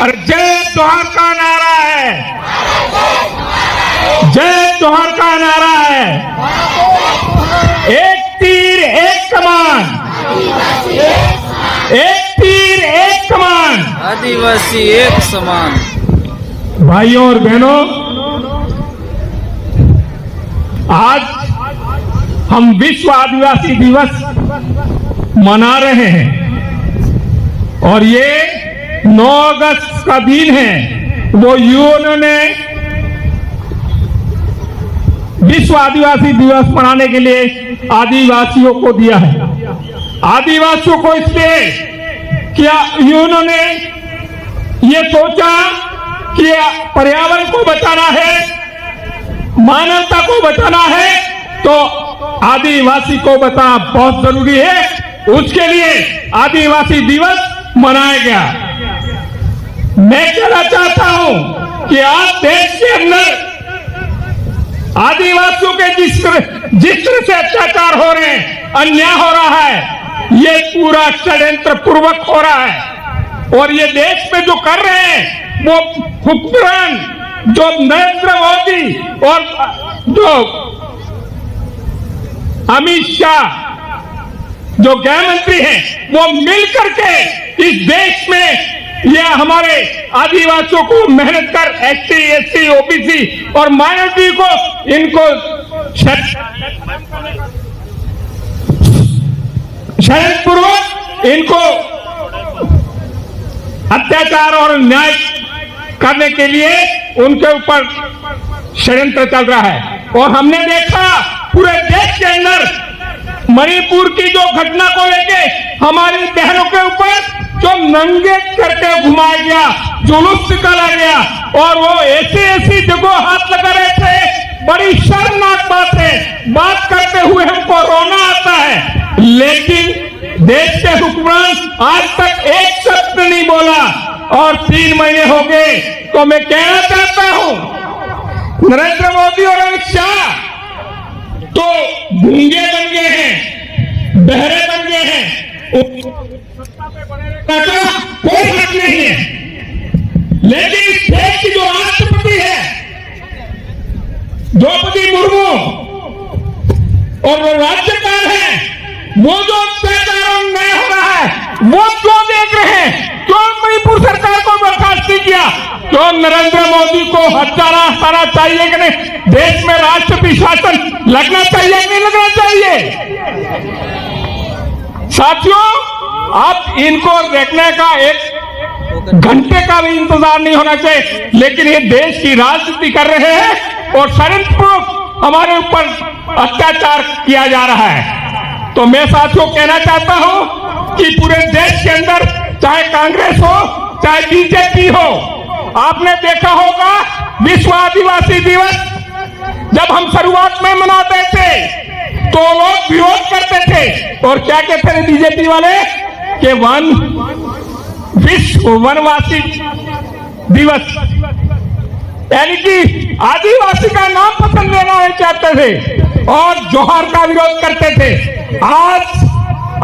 और जय जोहर का नारा है, जय जोहर का नारा है। एक तीर एक कमान, एक तीर एक कमान, आदिवासी एक समान। भाइयों और बहनों, आज हम विश्व आदिवासी दिवस मना रहे हैं और ये 9 अगस्त का दिन है। वो यूएन ने विश्व आदिवासी दिवस मनाने के लिए आदिवासियों को दिया है। आदिवासियों को इसलिए क्या यूएन ने ये सोचा कि पर्यावरण को बचाना है, मानवता को बचाना है, तो आदिवासी को बचाना बहुत जरूरी है। उसके लिए आदिवासी दिवस मनाया गया। मैं कहना चाहता हूं कि आज देश के अंदर आदिवासियों के जिस तरह से अत्याचार हो रहे हैं, अन्याय हो रहा है, ये पूरा षड्यंत्र पूर्वक हो रहा है। और ये देश में जो कर रहे हैं वो हुक्मरान, जो नरेंद्र मोदी और जो अमित शाह जो गृह मंत्री हैं, वो मिलकर के इस देश में यह हमारे आदिवासियों को मेहनत कर एसटी, एससी, ओबीसी और माइनॉरिटी को इनको षड्यंत्रपूर्वक इनको अत्याचार और न्याय करने के लिए उनके ऊपर षड्यंत्र चल रहा है। और हमने देखा पूरे देश के अंदर मणिपुर की जो घटना को लेके हमारी बहनों के ऊपर जो नंगे करके घुमाया गया, जुलूस निकाला गया और वो ऐसी जगह हाथ लगा रहे थे। बड़ी शर्मनाक बात है, बात करते हुए हमको रोना आता है। लेकिन देश के हुक्मरान आज तक एक शब्द नहीं बोला और 3 महीने हो गए। तो मैं कहना चाहता हूं, नरेंद्र मोदी और अमित शाह तो गूंगे बन गए हैं, बहरे बन गए हैं, कोई हक नहीं है। लेकिन इस देश की जो राष्ट्रपति है द्रौपदी मुर्मू और वो राज्यपाल है, वो जो अत्याचार और न्याय हो रहा है वो क्यों देख रहे हैं? क्यों मणिपुर सरकार को बर्खास्त नहीं किया? क्यों नरेंद्र मोदी को हटाना चाहिए कि नहीं? देश में राष्ट्रपति शासन लगना चाहिए कि नहीं लगना चाहिए? साथियों, आप इनको देखने का 1 घंटे का भी इंतजार नहीं होना चाहिए। लेकिन ये देश की राजनीति कर रहे हैं और षड्यंत्रपूर्वक हमारे ऊपर अत्याचार किया जा रहा है। तो मैं साथियों कहना चाहता हूं कि पूरे देश के अंदर चाहे कांग्रेस हो चाहे बीजेपी हो, आपने देखा होगा विश्व आदिवासी दिवस जब हम शुरुआत में मनाते थे तो लोग विरोध करते थे और क्या कहते थे बीजेपी वाले कि विश्व वनवासी दिवस, यानी कि आदिवासी का नाम पसंद लेना नहीं चाहते थे और जोहर का विरोध करते थे। आज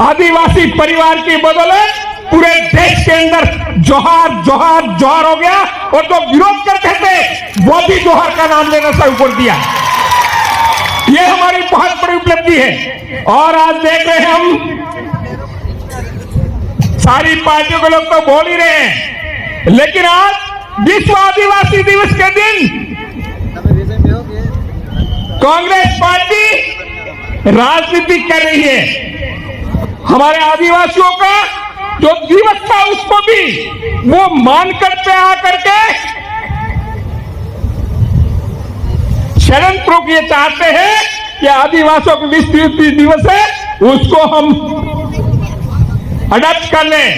आदिवासी परिवार की बदौलत पूरे देश के अंदर जोहर जोहर जोहर हो गया और जो विरोध करते थे वो भी जोहर का नाम लेना शुरू कर दिया। ये हमारी बहुत बड़ी उपलब्धि है। और आज देख रहे हैं हम सारी पार्टियों के लोग तो बोल ही रहे हैं, लेकिन आज विश्व आदिवासी दिवस के दिन कांग्रेस पार्टी राजनीति कर रही है। हमारे आदिवासियों का जो दिवस था उसको भी वो मानकर पे आकर के षड्यंत्रों के चाहते हैं कि आदिवासियों के विश्व दिवस है उसको हम अडॉप्ट कर लें।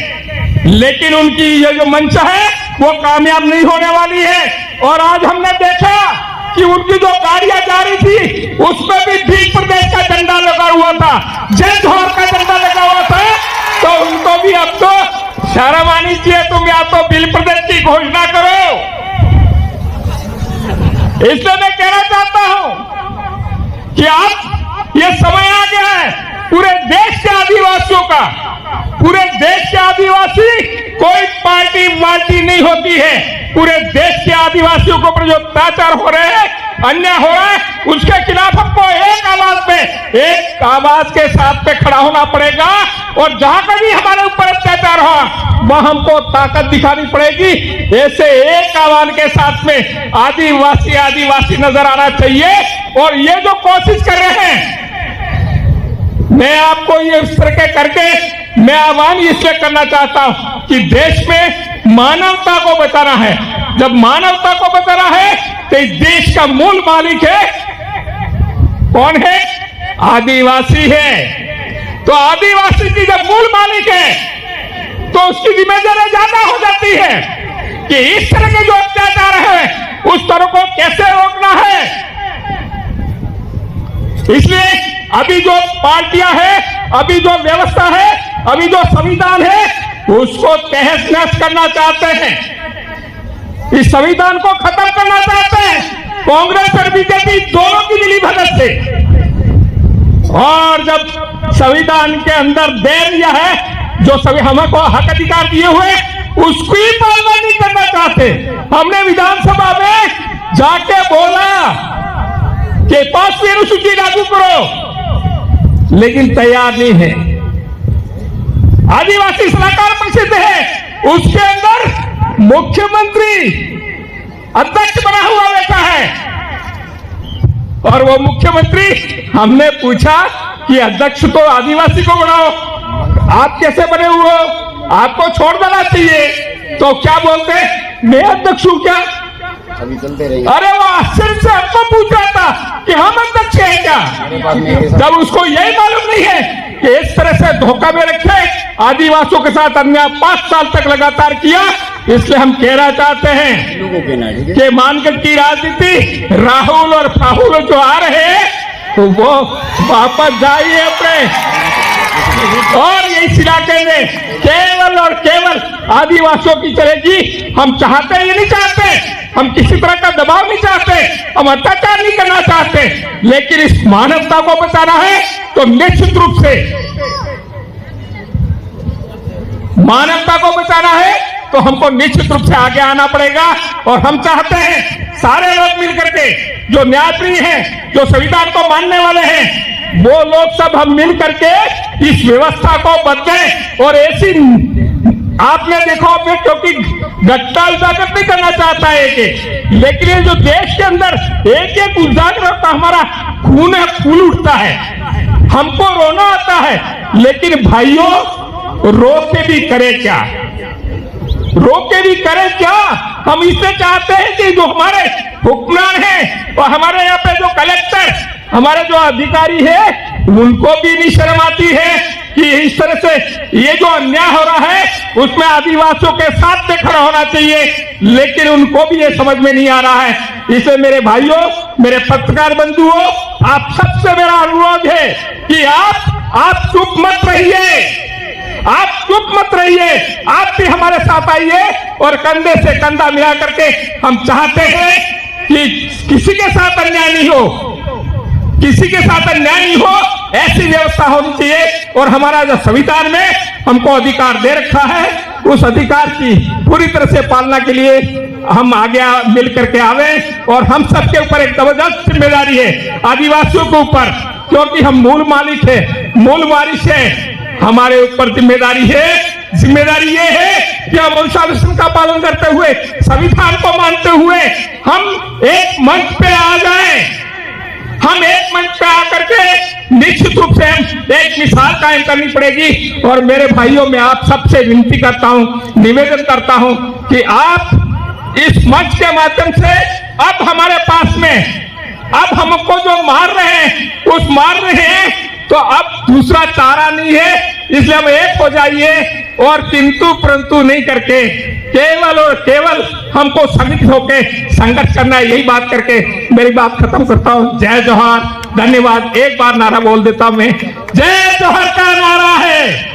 लेकिन उनकी ये जो मंशा है वो कामयाब नहीं होने वाली है। और आज हमने देखा कि उनकी जो गाड़ियां जा रही थी उसमें भी भील प्रदेश का झंडा लगा हुआ था, जय जोहर का झंडा लगा हुआ था। तो उनको भी अब तो शर्म आनी चाहिए, तुम या तो भील प्रदेश की घोषणा करो। इसलिए मैं कहना चाहता हूं कि अब ये समय आ गया है पूरे देश के आदिवासियों का पूरे देश के आदिवासी, कोई पार्टी वार्टी नहीं होती है, पूरे देश के आदिवासियों के ऊपर जो अत्याचार हो रहे हैं, अन्याय हो रहा है, उसके खिलाफ हमको एक आवाज के साथ पे खड़ा होना पड़ेगा। और जहां कभी हमारे ऊपर अत्याचार हो वह हमको ताकत दिखानी पड़ेगी। ऐसे एक आह्वान के साथ में आदिवासी नजर आना चाहिए। और ये जो कोशिश कर रहे हैं, मैं आपको ये इस तरह के करके मैं आह्वान इसलिए करना चाहता हूं कि देश में मानवता को बचाना है। जब मानवता को बचाना है तो इस देश का मूल मालिक है कौन है? आदिवासी है। तो आदिवासी की जब मूल मालिक है तो उसकी जिम्मेदारी ज्यादा हो जाती है कि इस तरह के जो अत्याचार है उस तरह को कैसे रोकना है। इसलिए अभी जो पार्टियां हैं, अभी जो व्यवस्था है, अभी जो संविधान है, उसको तहस नहस करना चाहते हैं। इस संविधान को खत्म करना चाहते हैं कांग्रेस और बीजेपी दोनों की मिलीभगत से। और जब संविधान के अंदर दे दिया है, जो सभी हमको हक अधिकार दिए हुए, उसकी पालना नहीं करना चाहते। हमने विधानसभा में जाके बोला कि 5वीं अनुसूची लागू करो, लेकिन तैयार नहीं है। आदिवासी सलाहकार परिषद है, उसके अंदर मुख्यमंत्री अध्यक्ष बना हुआ बैठा है। और वो मुख्यमंत्री, हमने पूछा कि अध्यक्ष तो आदिवासी को बनाओ, आप कैसे बने हुए हो, आपको छोड़ देना चाहिए। तो क्या बोलते, मैं अध्यक्ष हूं क्या? अभी चलते रहिए। अरे वो आश्चर्य से हमको पूछ रहा था कि हम अध्यक्ष हैं क्या, जब उसको यही मालूम नहीं है कि इस तरह से धोखा में रखे आदिवासियों के साथ अन्याय 5 साल तक लगातार किया। इसलिए हम कहना चाहते हैं कि मानगढ़ की राजनीति राहुल और फाहुल जो आ रहे हैं तो वो वापस जाइए अपने। और इस इलाके में केवल और केवल आदिवासियों की चलेगी। हम चाहते, ये नहीं चाहते, हम किसी तरह का दबाव नहीं चाहते, हम अत्याचार नहीं करना चाहते, लेकिन इस मानवता को बचाना है तो निश्चित रूप से मानवता को बचाना है तो हमको निश्चित रूप से आगे आना पड़ेगा। और हम चाहते हैं सारे लोग मिलकर के, जो न्यायप्रिय हैं, जो संविधान को मानने वाले हैं, वो लोग सब हम मिल करके इस व्यवस्था को बदलें। और ऐसी आपने देखो, मैं क्योंकि घटना उजागर नहीं करना चाहता है एक, लेकिन ये जो देश के अंदर एक एक उजागर होता, हमारा खून है, फूल उठता है, हमको रोना आता है। लेकिन भाइयों, रो के भी करे क्या, रो के भी करे क्या? हम इससे चाहते हैं कि जो हमारे हुक्मरान हैं और हमारे यहाँ पे जो कलेक्टर, हमारे जो अधिकारी है, उनको भी नहीं शर्म आती है कि इस तरह से ये जो अन्याय हो रहा है उसमें आदिवासियों के साथ में खड़ा होना चाहिए, लेकिन उनको भी ये समझ में नहीं आ रहा है। इसलिए मेरे भाइयों, मेरे पत्रकार बंधुओं, आप सबसे मेरा अनुरोध है कि आप चुप मत रहिए, आप चुप मत रहिए, आप भी हमारे साथ आइए और कंधे से कंधा मिला करके हम चाहते हैं कि किसी के साथ अन्याय नहीं हो, किसी के साथ अन्याय नहीं हो, ऐसी व्यवस्था होनी चाहिए। और हमारा जो संविधान में हमको अधिकार दे रखा है, उस अधिकार की पूरी तरह से पालना के लिए हम आगे मिल करके आवे। और हम सबके ऊपर एक जबरदस्त जिम्मेदारी है आदिवासियों के ऊपर, क्योंकि हम मूल मालिक है, मूल वारिस है, हमारे ऊपर जिम्मेदारी है। जिम्मेदारी ये है कि हम अनुशासन का पालन करते हुए, संविधान को मानते हुए हम एक मंच पे आ जाएं। हम एक मंच पे आकर के निश्चित रूप से हम एक मिसाल कायम करनी पड़ेगी। और मेरे भाइयों, मैं आप सबसे विनती करता हूं, निवेदन करता हूं कि आप इस मंच के माध्यम से अब हमारे पास में, अब हमको जो मार रहे हैं, उस मार रहे हैं तो अब दूसरा चारा नहीं है। इसलिए हम एक हो जाइए और किंतु परंतु नहीं करके केवल और केवल हमको संगठित होकर संघर्ष करना है। यही बात करके मेरी बात खत्म करता हूं। जय जोहार, धन्यवाद। एक बार नारा बोल देता हूं मैं, जय जोहार का नारा है।